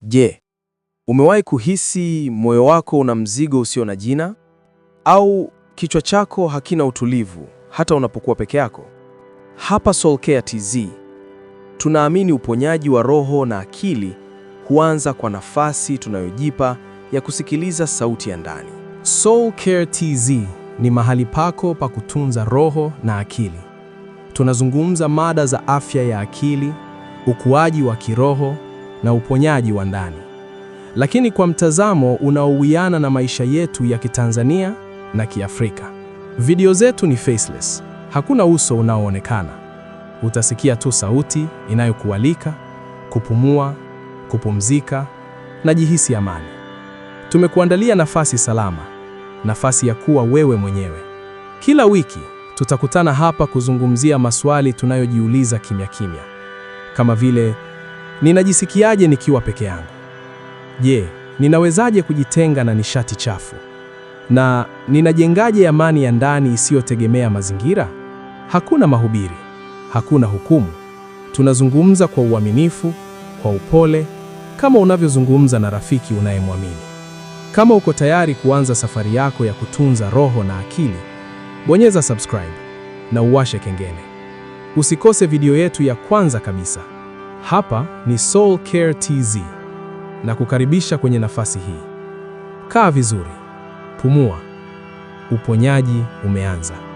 Je, umewahi kuhisi moyo wako una mzigo usio na jina? Au kichwa chako hakina utulivu hata unapokuwa peke yako? Hapa Soul Care TZ tunaamini uponyaji wa roho na akili huanza kwa nafasi tunayojipa ya kusikiliza sauti ya ndani. Soul Care TZ ni mahali pako pa kutunza roho na akili. Tunazungumza mada za afya ya akili, ukuaji wa kiroho na uponyaji wa ndani, lakini kwa mtazamo unaowiana na maisha yetu ya Kitanzania na Kiafrika. Video zetu ni faceless, hakuna uso unaoonekana. Utasikia tu sauti inayokualika kupumua, kupumzika na jihisi amani. Tumekuandalia nafasi salama, nafasi ya kuwa wewe mwenyewe. Kila wiki tutakutana hapa kuzungumzia maswali tunayojiuliza kimya kimya, kama vile: ninajisikiaje nikiwa peke yangu? Je, ninawezaje kujitenga na nishati chafu? Na ninajengaje amani ya ndani isiyotegemea mazingira? Hakuna mahubiri, hakuna hukumu. Tunazungumza kwa uaminifu, kwa upole, kama unavyozungumza na rafiki unayemwamini. Kama uko tayari kuanza safari yako ya kutunza roho na akili, bonyeza subscribe na uwashe kengele. Usikose video yetu ya kwanza kabisa. Hapa ni Soul Care TZ na kukaribisha kwenye nafasi hii. Kaa vizuri, pumua. Uponyaji umeanza.